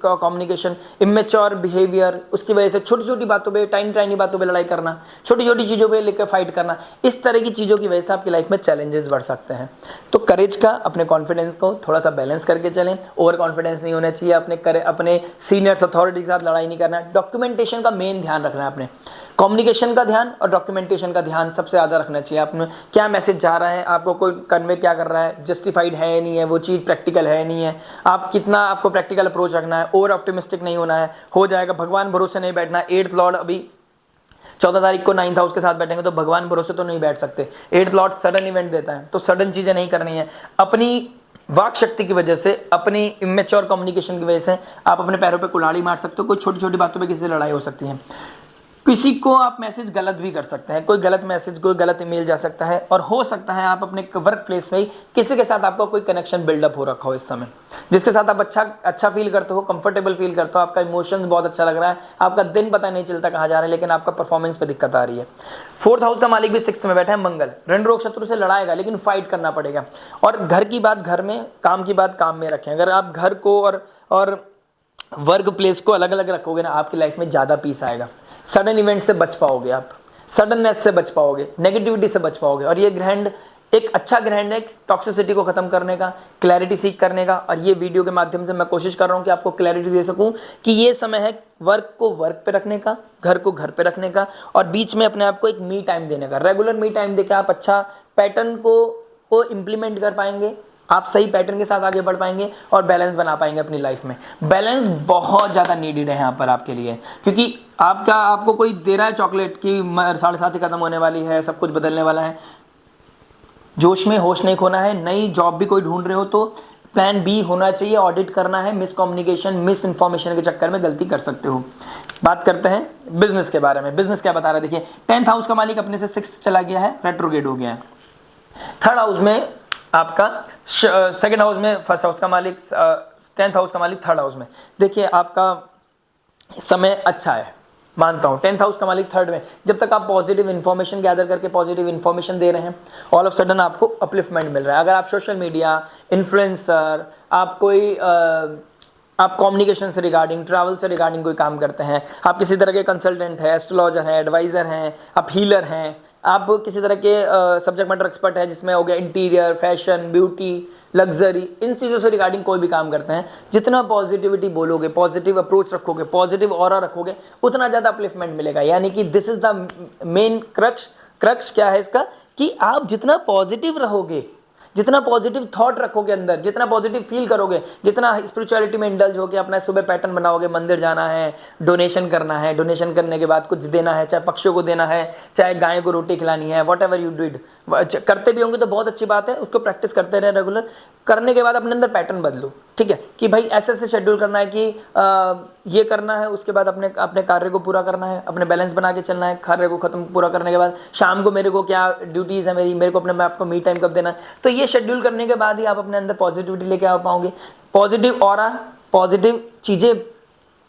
communication, immature behaviour, उसकी वजह से छोटी छोटी बातों पे, टाइनी बातों पे लड़ाई करना, छोटी छोटी चीज़ों पे लेकर फाइट करना, इस तरह की चीज़ों की वजह से आपकी लाइफ में चैलेंजेस बढ़ सकते हैं। तो करेज का, अपने कॉन्फिडेंस को थोड़ा सा बैलेंस करके चलें। ओवर कॉन्फिडेंस नहीं होना चाहिए, अपने सीनियर्स अथॉरिटी के साथ लड़ाई नहीं करना है। डॉक्यूमेंटेशन का मेन ध्यान रखना है, अपने कम्युनिकेशन का ध्यान और डॉक्यूमेंटेशन का ध्यान सबसे ज़्यादा रखना चाहिए। आपने क्या मैसेज जा रहा है, आपको कोई कन्वे क्या कर रहा है, जस्टिफाइड है नहीं है, वो चीज़ प्रैक्टिकल है नहीं है, आप कितना, आपको प्रैक्टिकल अप्रोच रखना है, ओवर ऑप्टिमिस्टिक नहीं होना है, हो जाएगा, भगवान भरोसे नहीं बैठना। 8th लॉर्ड अभी 14 तारीख को 9th हाउस के साथ बैठेंगे, तो भगवान भरोसे तो नहीं बैठ सकते। 8th लॉर्ड सडन इवेंट देता है, तो सडन चीज़ें नहीं करनी है। अपनी वाक शक्ति की वजह से, अपनी इमेच्योर कम्युनिकेशन की वजह से आप अपने पैरों पे कुल्हाड़ी मार सकते हो। कोई छोटी छोटी बातों पे किसी से लड़ाई हो सकती है, किसी को आप मैसेज गलत भी कर सकते हैं, कोई गलत मैसेज, कोई गलत ईमेल जा सकता है, और हो सकता है आप अपने वर्क प्लेस में ही किसी के साथ आपका कोई कनेक्शन बिल्डअप हो रखा हो इस समय, जिसके साथ आप अच्छा फील करते हो, कंफर्टेबल फील करते हो, आपका इमोशंस बहुत अच्छा लग रहा है, आपका दिन पता नहीं चलता कहाँ जा रहा है, लेकिन आपका परफॉर्मेंस पे दिक्कत आ रही है। 4th हाउस का मालिक भी 6th में बैठा है मंगल, ऋण रोग शत्रु से लड़ाएगा, लेकिन फाइट करना पड़ेगा। और घर की बात घर में, काम की बात काम में रखें। अगर आप घर को और वर्क प्लेस को अलग अलग रखोगे ना, आपकी लाइफ में ज़्यादा पीस आएगा। सडन इवेंट से बच पाओगे, आप सडननेस से बच पाओगे, नेगेटिविटी से बच पाओगे। और ये ग्रहण एक अच्छा ग्रहण है टॉक्सिसिटी को खत्म करने का, क्लैरिटी सीख करने का। और ये वीडियो के माध्यम से मैं कोशिश कर रहा हूँ कि आपको क्लैरिटी दे सकूँ कि ये समय है वर्क को वर्क पे रखने का, घर को घर पे रखने का, और बीच में अपने आप को एक मी टाइम देने का। रेगुलर मी टाइम देकर आप अच्छा पैटर्न को इम्प्लीमेंट कर पाएंगे, आप सही पैटर्न के साथ आगे बढ़ पाएंगे और बैलेंस बना पाएंगे अपनी लाइफ में। बैलेंस बहुत ज़्यादा नीडेड है यहाँ पर आपके लिए, क्योंकि आपको कोई दे रहा है चॉकलेट की 7:30 ही खत्म होने वाली है, सब कुछ बदलने वाला है, जोश में होश नहीं खोना है। नई जॉब भी कोई ढूंढ रहे हो तो प्लान बी होना चाहिए, ऑडिट करना है, मिस कम्युनिकेशन, मिस इन्फॉर्मेशन के चक्कर में गलती कर सकते हो। बात करते हैं बिजनेस के बारे में। बिजनेस क्या बता रहा है, देखिए 10th हाउस का मालिक अपने से 6th चला गया है, रेट्रोगेट हो गया है। 3rd हाउस में आपका, 2nd हाउस में 1st हाउस का मालिक, 10th हाउस का मालिक 3rd हाउस में। देखिए आपका समय अच्छा है, मानता हूँ। 10th हाउस का मालिक 3rd में, जब तक आप पॉजिटिव इन्फॉर्मेशन गैदर करके पॉजिटिव इन्फॉर्मेशन दे रहे हैं, ऑल ऑफ सडन आपको अपलिफ्टमेंट मिल रहा है। अगर आप सोशल मीडिया इन्फ्लुएंसर, आप कम्युनिकेशन से रिगार्डिंग, ट्रैवल से रिगार्डिंग कोई काम करते हैं, आप किसी तरह के कंसल्टेंट हैं, एस्ट्रोलॉजर हैं, एडवाइज़र हैं, आप हीलर हैं, आप किसी तरह के सब्जेक्ट मैटर एक्सपर्ट है, जिसमें हो गया इंटीरियर, फैशन, ब्यूटी, लग्जरी, इन चीज़ों से रिगार्डिंग कोई भी काम करते हैं, जितना पॉजिटिविटी बोलोगे, पॉजिटिव अप्रोच रखोगे, पॉजिटिव ऑरा रखोगे, उतना ज़्यादा अपलिफ्टमेंट मिलेगा। यानी कि this is the main crux क्या है इसका, कि आप जितना पॉजिटिव रहोगे, जितना पॉजिटिव थॉट रखोगे अंदर, जितना पॉजिटिव फील करोगे, जितना स्पिरिचुअलिटी में इंडल्ज होकर अपना सुबह पैटर्न बनाओगे, मंदिर जाना है, डोनेशन करना है, डोनेशन करने के बाद कुछ देना है, चाहे पक्षियों को देना है, चाहे गाय को रोटी खिलानी है, वॉट एवर यू डिड, करते भी होंगे तो बहुत अच्छी बात है, उसको प्रैक्टिस करते रहे रेगुलर। करने के बाद अपने अंदर पैटर्न बदलो, ठीक है, कि भाई ऐसे ऐसे शेड्यूल करना है कि ये करना है, उसके बाद अपने अपने कार्य को पूरा करना है, अपने बैलेंस बना के चलना है, कार्य को खत्म पूरा करने के बाद शाम को मेरे को क्या ड्यूटीज़ है मेरे को अपने आप को मी टाइम कब देना है। तो ये शेड्यूल करने के बाद ही आप अपने अंदर पॉजिटिविटी लेके आ पाओगे। पॉजिटिव ऑरा पॉजिटिव चीज़ें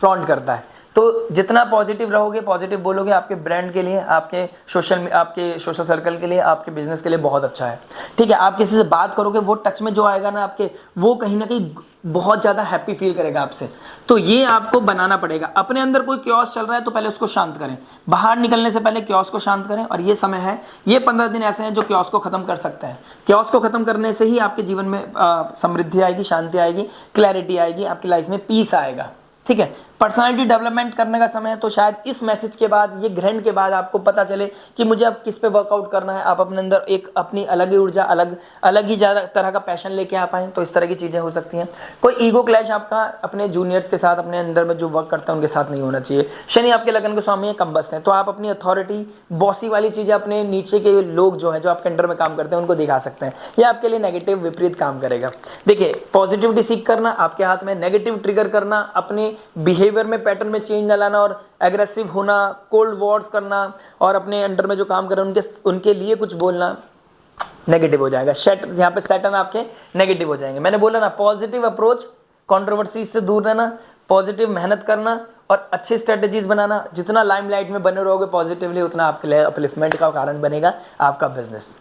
फ्लॉन्ट करता है, तो जितना पॉजिटिव रहोगे, पॉजिटिव बोलोगे, आपके ब्रांड के लिए, आपके सोशल सर्कल के लिए, आपके बिजनेस के लिए बहुत अच्छा है, ठीक है। आप किसी से बात करोगे, वो टच में जो आएगा ना आपके, वो कहीं ना कहीं बहुत ज़्यादा हैप्पी फील करेगा आपसे। तो ये आपको बनाना पड़ेगा। अपने अंदर कोई क्योस चल रहा है तो पहले उसको शांत करें, बाहर निकलने से पहले क्योस को शांत करें। और ये समय है, ये 15 दिन ऐसे हैं जो क्योस को खत्म कर सकते हैं। क्योस को खत्म करने से ही आपके जीवन में समृद्धि आएगी, शांति आएगी, क्लैरिटी आएगी, आपकी लाइफ में पीस आएगा, ठीक है। पर्सनालिटी डेवलपमेंट करने का समय है, तो शायद इस मैसेज के बाद, ये ग्रहण के बाद आपको पता चले कि मुझे अब किस पे वर्कआउट करना है। आप अपने अंदर एक अपनी अलग ही ऊर्जा, अलग ही ज़्यादा तरह का पैशन लेके आ पाएँ, तो इस तरह की चीज़ें हो सकती हैं। कोई ईगो क्लैश आपका अपने जूनियर्स के साथ, अपने अंदर में जो वर्क करते हैं उनके साथ नहीं होना चाहिए। शनि आपके लगन के स्वामी है, कंबस्ट है, तो आप अपनी अथॉरिटी, बॉसी वाली चीज़ें अपने नीचे के लोग जो हैं, जो आपके अंडर में काम करते हैं, उनको दिखा सकते हैं। ये आपके लिए नेगेटिव विपरीत काम करेगा। देखिए, पॉजिटिविटी सीख करना आपके हाथ में, नेगेटिव ट्रिगर करना, अपने बिहेवियर में पैटर्न में चेंज न लाना और एग्रेसिव होना, कोल्ड वॉर्स करना और अपने अंडर में जो काम कर रहे हैं उनके लिए कुछ बोलना, नेगेटिव हो जाएगा। यहाँ पे सैटर्न आपके नेगेटिव हो जाएंगे। मैंने बोला ना, पॉजिटिव अप्रोच, कंट्रोवर्सी से दूर रहना, पॉजिटिव मेहनत करना और अच्छी स्ट्रेटेजीज बनाना। जितना लाइमलाइट में बने रहोगे पॉजिटिवली, उतना आपके लिए अपलिफ्टमेंट का कारण बनेगा आपका बिजनेस।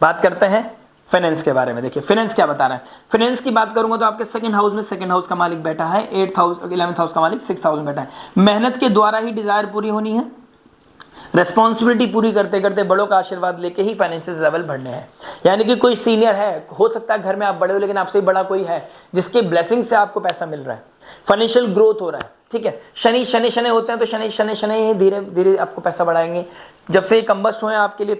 बात करते हैं फाइनेंस के बारे में। देखिए फाइनेंस क्या बता रहा है। फाइनेंस की बात करूंगा तो आपके सेकंड हाउस में सेकंड हाउस का मालिक बैठा है, 11th हाउस का मालिक 6th हाउस में बैठा है। मेहनत के द्वारा ही डिजायर पूरी होनी है। रेस्पॉन्सिबिलिटी पूरी करते करते बड़ों का आशीर्वाद लेके ही फाइनेंशियल लेवल बढ़ने हैं। यानी कि कोई सीनियर है, हो सकता है घर में आप बड़े हो, लेकिन आपसे बड़ा कोई है जिसके ब्लेसिंग से आपको पैसा मिल रहा है, फाइनेंशियल ग्रोथ हो रहा है, ठीक है। शनि शनि शनि होते हैं, तो शनि शनि शनि ही धीरे धीरे आपको पैसा बढ़ाएंगे। जब से ये कंबस्ट हुए आपके लिए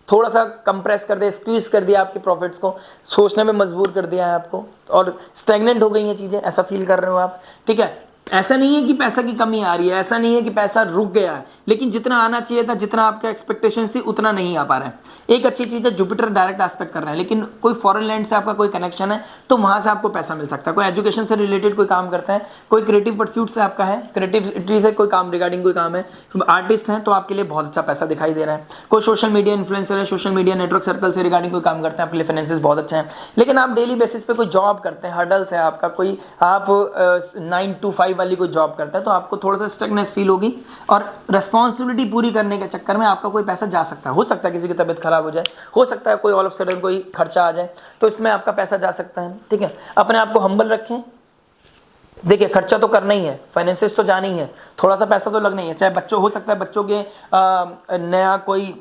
थोड़ा सा कंप्रेस कर दिया, स्क्वीज कर दिया आपके प्रॉफिट्स को, सोचने में मजबूर कर दिया है आपको, और स्टैग्नेंट हो गई हैं चीज़ें, ऐसा फील कर रहे हो आप, ठीक है। ऐसा नहीं है कि पैसा की कमी आ रही है, ऐसा नहीं है कि पैसा रुक गया है, लेकिन जितना आना चाहिए था, जितना आपका एक्सपेक्टेशन थी, उतना नहीं आ पा रहा है। एक अच्छी चीज़ है, जुपिटर डायरेक्ट एस्पेक्ट कर रहा है, लेकिन कोई फॉरेन लैंड से आपका कोई कनेक्शन है तो वहाँ से आपको पैसा मिल सकता है। कोई एजुकेशन से रिलेटेड कोई काम करता है, कोई क्रिएटिव परस्यूट से आपका है, क्रिएटिविटी से कोई काम रिगार्डिंग कोई काम है, आर्टिस्ट हैं, तो आपके लिए बहुत अच्छा पैसा दिखाई दे रहा है। कोई सोशल मीडिया इन्फ्लुएंसर है, सोशल मीडिया नेटवर्क सर्कल से रिगार्डिंग कोई काम करते हैं, आपके लिए फाइनेंसेस बहुत अच्छा है। लेकिन आप डेली बेसिस पे कोई जॉब करते हैं, हर्डल्स है आपका, कोई आप 9 to 5 वाली कोई जॉब करते हैं, तो आपको थोड़ा सा स्टकनेस फील होगी और रिस्पॉन्सिबिलिटी पूरी करने के चक्कर में आपका कोई पैसा जा सकता है। हो सकता है किसी की तबीयत खराब हो जाए, हो सकता है कोई ऑल ऑफ सडन कोई खर्चा आ जाए, तो इसमें आपका पैसा जा सकता है, ठीक है। अपने आप को हम्बल रखें। देखिए खर्चा तो करना ही है, फाइनेंसेस तो जाना ही है, थोड़ा सा पैसा तो लगना ही है। चाहे बच्चों, हो सकता है बच्चों के नया कोई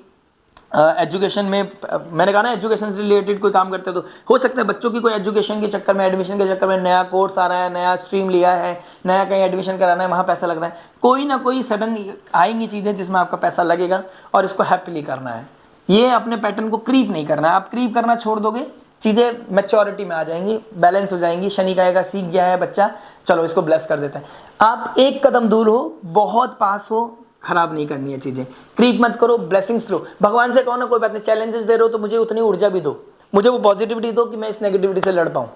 एजुकेशन में, मैंने कहा ना एजुकेशन से रिलेटेड कोई काम करते हैं, तो हो सकता है बच्चों की कोई एजुकेशन के चक्कर में, एडमिशन के चक्कर में नया कोर्स आ रहा है, नया स्ट्रीम लिया है, नया कहीं एडमिशन कराना है, वहाँ पैसा लग रहा है। कोई ना कोई सडन आएंगी चीज़ें जिसमें आपका पैसा लगेगा और इसको हैप्पीली करना है। ये अपने पैटर्न को क्रीप नहीं करना है। आप क्रीप करना छोड़ दोगे, चीज़ें मैच्योरिटी में आ जाएंगी, बैलेंस हो जाएंगी। शनि कहेगा सीख गया है बच्चा, चलो इसको ब्लेस कर देते हैं। आप एक कदम दूर हो, बहुत पास हो, खराब नहीं करनी है चीज़ें। क्रीप मत करो, ब्लेसिंग्स लो। भगवान से कहो ना, कोई बात नहीं, चैलेंजेस दे रहे हो तो मुझे उतनी ऊर्जा भी दो, मुझे वो पॉजिटिविटी दो कि मैं इस नेगेटिविटी से लड़ पाऊँ।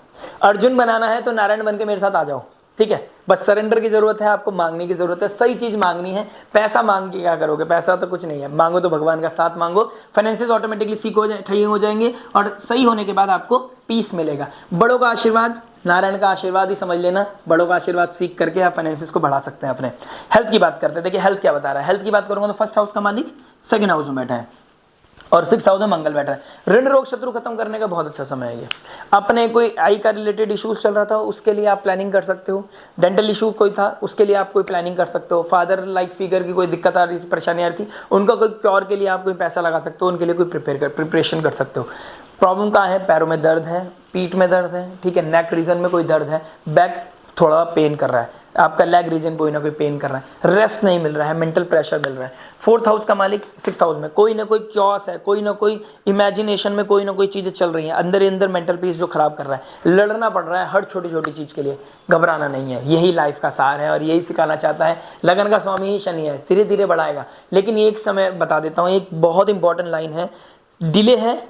अर्जुन बनाना है तो नारायण बन के मेरे साथ आ जाओ, ठीक है। बस सरेंडर की जरूरत है, आपको मांगने की जरूरत है, सही चीज मांगनी है। पैसा मांग के क्या करोगे, पैसा तो कुछ नहीं है, मांगो तो भगवान का साथ मांगो। फाइनेंसेस ऑटोमेटिकली ठीक हो जाएंगे और सही होने के बाद आपको पीस मिलेगा। बड़ों का आशीर्वाद, नारायण का आशीर्वाद ही समझ लेना। बड़ों का आशीर्वाद सीख करके आप फाइनेंसेस को बढ़ा सकते हैं अपने। हेल्थ की बात करते हैं। देखिए हेल्थ क्या बता रहा है। हेल्थ की बात करूंगा तो फर्स्ट हाउस का मालिक सेकंड हाउस में बैठा है और 6th हाउस में मंगल बैठा है। ऋण रोग शत्रु खत्म करने का बहुत अच्छा समय है ये। अपने कोई आई का रिलेटेड इश्यूज चल रहा था, उसके लिए आप प्लानिंग कर सकते हो। डेंटल इशू कोई था, उसके लिए आप कोई प्लानिंग कर सकते हो। फादर लाइक फिगर की कोई दिक्कत आ रही थी, परेशानी आ रही थी, उनका कोई क्योर के लिए आप कोई पैसा लगा सकते हो, उनके लिए कोई प्रिपरेशन कर सकते हो। प्रॉब्लम कहाँ है, पैरों में दर्द है, पीठ में दर्द है, ठीक है, नेक रीजन में कोई दर्द है, बैक थोड़ा पेन कर रहा है, आपका लेग रीजन कोई ना कोई पेन कर रहा है, रेस्ट नहीं मिल रहा है, मेंटल प्रेशर मिल रहा है। 4th हाउस का मालिक 6th हाउस में, कोई ना कोई क्योस है, कोई ना कोई इमेजिनेशन में कोई ना कोई चीज़ें चल रही हैं अंदर ही अंदर, मेंटल पीस जो खराब कर रहा है, लड़ना पड़ रहा है हर छोटी छोटी चीज़ के लिए। घबराना नहीं है, यही लाइफ का सार है और यही सिखाना चाहता है। लगन का स्वामी ही शनि है, धीरे धीरे बढ़ाएगा। लेकिन एक समय बता देता हूँ, एक बहुत इंपॉर्टेंट लाइन है, डिले है,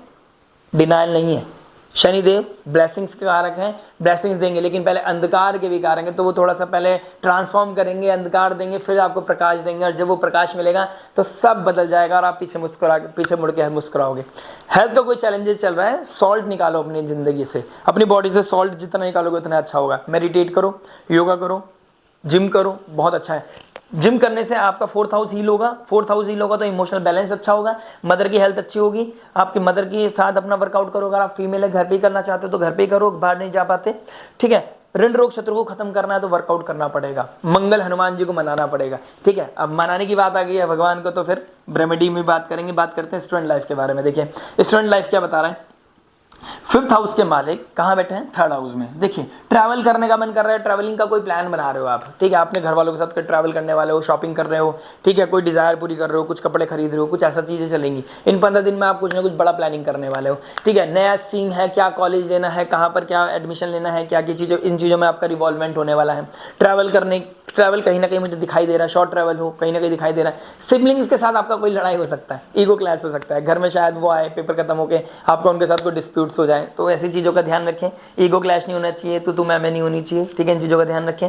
डिनाइल नहीं है। शनिदेव ब्लेसिंग्स के कारक हैं, ब्लेसिंग्स देंगे, लेकिन पहले अंधकार के भी कारक हैं, तो वो थोड़ा सा पहले ट्रांसफॉर्म करेंगे, अंधकार देंगे, फिर आपको प्रकाश देंगे, और जब वो प्रकाश मिलेगा तो सब बदल जाएगा और आप पीछे मुड़ के मुस्कुराओगे। हेल्थ का कोई चैलेंजेस चल रहा है, सॉल्ट निकालो अपनी ज़िंदगी से, अपनी बॉडी से सॉल्ट जितना निकालोगे उतना अच्छा होगा। मेडिटेट करो, योगा करो, जिम करो, बहुत अच्छा है। जिम करने से आपका 4th हाउस हील होगा, 4th हाउस हील होगा तो इमोशनल बैलेंस अच्छा होगा, मदर की हेल्थ अच्छी होगी, आपकी मदर के साथ अपना वर्कआउट करो। अगर आप फीमेल है, घर पे ही करना चाहते हो तो घर पे ही करो, बाहर नहीं जा पाते, ठीक है। ऋण रोग शत्रु को खत्म करना है तो वर्कआउट करना पड़ेगा, मंगल हनुमान जी को मनाना पड़ेगा, ठीक है। अब मनाने की बात आ गई है भगवान को, तो फिर रेमेडी में बात करेंगे। बात करते हैं स्टूडेंट लाइफ के बारे में। देखिए स्टूडेंट लाइफ क्या बता रहा है, 5th हाउस के मालिक कहाँ बैठे हैं, 3rd हाउस में। देखिए ट्रैवल करने का मन कर रहा है, ट्रैवलिंग का कोई प्लान बना रहे हो आप, ठीक है, अपने घर वालों के साथ ट्रैवल करने वाले हो, शॉपिंग कर रहे हो, ठीक है, कोई डिज़ायर पूरी कर रहे हो, कुछ कपड़े खरीद रहे हो, कुछ ऐसा चीज़ें चलेंगी। इन 15 दिन में आप कुछ ना कुछ बड़ा प्लानिंग करने वाले हो, ठीक है। नया स्ट्रीम है, क्या कॉलेज लेना है, कहाँ पर क्या एडमिशन लेना है, क्या चीज़ें, इन चीज़ों में आपका रिवॉल्वमेंट होने वाला है। ट्रैवल कहीं ना कहीं मुझे दिखाई दे रहा है, शॉर्ट ट्रैवल हो, कहीं ना कहीं दिखाई दे रहा है। सिबलिंग्स के साथ आपका कोई लड़ाई हो सकता है, ईगो क्लैश हो सकता है, घर में शायद वो आए, पेपर खत्म होके आपका उनके साथ कोई डिस्प्यूट्स हो जाए, तो ऐसी चीज़ों का ध्यान रखें। ईगो क्लैश नहीं होना चाहिए, तो मैं नहीं होनी चाहिए, ठीक है, इन चीज़ों का ध्यान रखें।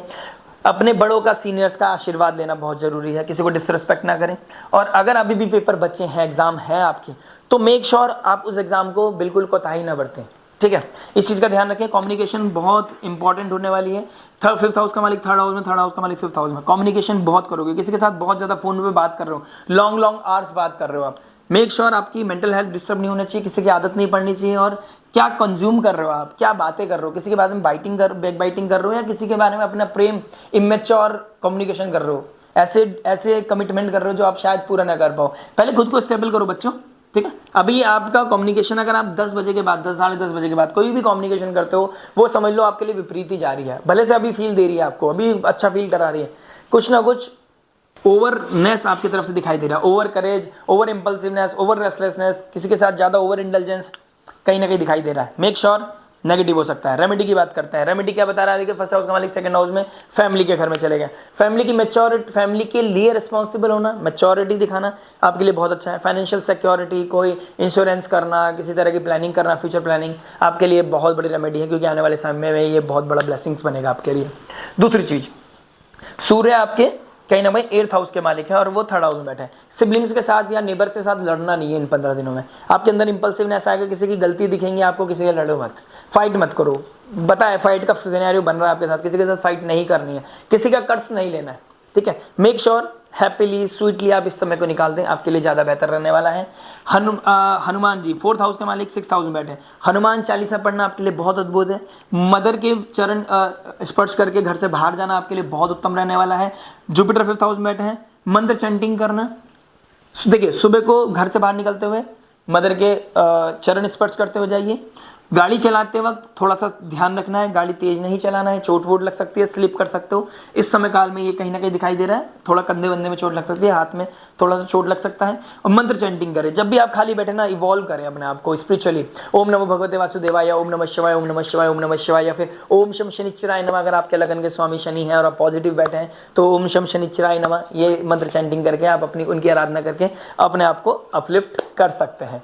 अपने बड़ों का, सीनियर्स का आशीर्वाद लेना बहुत ज़रूरी है, किसी को डिसरिस्पेक्ट ना करें। और अगर अभी भी पेपर बचे हैं, एग्जाम है आपके, तो मेक श्योर आप उस एग्जाम को बिल्कुल कोताही ना बरतें, ठीक है, इस चीज़ का ध्यान रखें। कम्युनिकेशन बहुत इंपॉर्टेंट होने वाली है। 5th हाउस का मालिक 3rd हाउस में, 3rd हाउस का मालिक 5th हाउस में। कम्युनिकेशन बहुत करोगे, किसी के साथ बहुत ज़्यादा फोन पे बात कर रहे हो, लॉन्ग आवर्स बात कर रहे हो आप, मेक श्योर आपकी मेंटल हेल्थ डिस्टर्ब नहीं होना चाहिए, किसी की आदत नहीं पड़नी चाहिए। और क्या कंज्यूम कर रहे हो आप, क्या बातें कर रहे हो, किसी के बारे में बैक बाइटिंग कर रहे हो, या किसी के बारे में अपना प्रेम इमेच्योर कम्युनिकेशन कर रहे हो, ऐसे कमिटमेंट कर रहे हो जो आप शायद पूरा ना कर पाओ। पहले खुद को स्टेबल करो बच्चों, ठीक है। अभी आपका कम्युनिकेशन, अगर आप 10 बजे के बाद, 10 साढ़े 10 बजे के बाद कोई भी कम्युनिकेशन करते हो, वो समझ लो आपके लिए विपरीत ही जा रही है। भले से अभी फील दे रही है आपको, अभी अच्छा फील करा रही है, कुछ ना कुछ ओवरनेस आपकी तरफ से दिखाई दे रहा है, ओवर करेज, ओवर इंपल्सिवनेस, ओवर रेस्टलेसनेस, किसी के साथ ज़्यादा ओवर इंटेलिजेंस कहीं ना कहीं दिखाई दे रहा है। मेक श्योर नेगेटिव हो सकता है। रेमेडी की बात करते हैं। रेमेडी क्या बता रहा है, देखिए 1st हाउस का मालिक 2nd हाउस में, फैमिली के घर में चले गए। फैमिली की मैच्योरिटी, फैमिली के लिए रिस्पॉन्सिबल होना, मैच्योरिटी दिखाना आपके लिए बहुत अच्छा है। फाइनेंशियल सिक्योरिटी, कोई इंश्योरेंस करना, किसी तरह की प्लानिंग करना, फ्यूचर प्लानिंग आपके लिए बहुत बड़ी रेमेडी है, क्योंकि आने वाले समय में ये बहुत बड़ा ब्लेसिंग्स बनेगा आपके लिए। दूसरी चीज़, सूर्य आपके कहीं ना कहीं 8th हाउस के मालिक है और वो 3rd हाउस में बैठे हैं। सिबलिंग्स के साथ या नेबर के साथ लड़ना नहीं है इन 15 दिनों में। आपके अंदर इंपल्सिवनेस आएगा, किसी की गलती दिखेंगी आपको, किसी के लड़ो मत, फाइट मत करो। बताए फाइट का सिनेरियो बन रहा है आपके साथ, किसी के साथ फाइट नहीं करनी है, किसी का कर्ज नहीं लेना है, ठीक है। मेक श्योर हैप्पीली स्वीटली आप इस समय को निकाल दें, आपके लिए ज़्यादा बेहतर रहने वाला है। हनुमान जी 4th हाउस के मालिक 6th हाउस में बैठे हैं। हनुमान चालीसा पढ़ना आपके लिए बहुत अद्भुत है। मदर के चरण स्पर्श करके घर से बाहर जाना आपके लिए बहुत उत्तम रहने वाला है। जुपिटर 5th हाउस में बैठे हैं। मंत्र चैंटिंग करना, देखिए सुबह को घर से बाहर निकलते हुए मदर के चरण स्पर्श करते हुए जाइए। गाड़ी चलाते वक्त थोड़ा सा ध्यान रखना है, गाड़ी तेज नहीं चलाना है, चोट वोट लग सकती है, स्लिप कर सकते हो। इस समय काल में ये कहीं ना कहीं दिखाई दे रहा है, थोड़ा कंधे वंधे में चोट लग सकती है, हाथ में थोड़ा सा चोट लग सकता है। और मंत्र चैंटिंग करें, जब भी आप खाली बैठे ना, इवॉल्व करें अपने आप को स्पिरिचुअली। ओम नमो भगवते वासुदेवाय, ओम नमः शिवाय, ओम नमः शिवाय, ओम नमः शिवाय, या फिर ओम शम शनिश्चराय नमः। अगर आपके लगन के स्वामी शनि हैं और आप पॉजिटिव बैठे हैं तो ओम शम शनिश्चराय नमः ये मंत्र चैंटिंग करके आप अपनी उनकी आराधना करके अपने आप को अपलिफ्ट कर सकते हैं।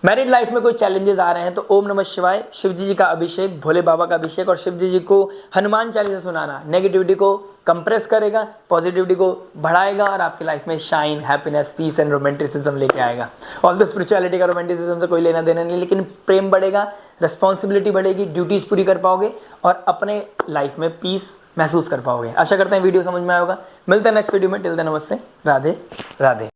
मैरिड लाइफ में कोई चैलेंजेस आ रहे हैं तो ओम नमः शिवाय, शिव जी का अभिषेक, भोले बाबा का अभिषेक और शिव जी को हनुमान चालीसा सुनाना नेगेटिविटी को कंप्रेस करेगा, पॉजिटिविटी को बढ़ाएगा और आपकी लाइफ में shine, happiness, peace and romanticism लेके आएगा। ऑल द स्पिरिचुअलिटी का रोमांटिसिज्म से कोई लेना देना नहीं, लेकिन प्रेम बढ़ेगा, रिस्पॉन्सिबिलिटी बढ़ेगी, ड्यूटीज पूरी कर पाओगे और अपने लाइफ में पीस महसूस कर पाओगे। आशा करते हैं वीडियो समझ में आएगा। मिलते हैं नेक्स्ट वीडियो में। टिल देन नमस्ते, राधे राधे।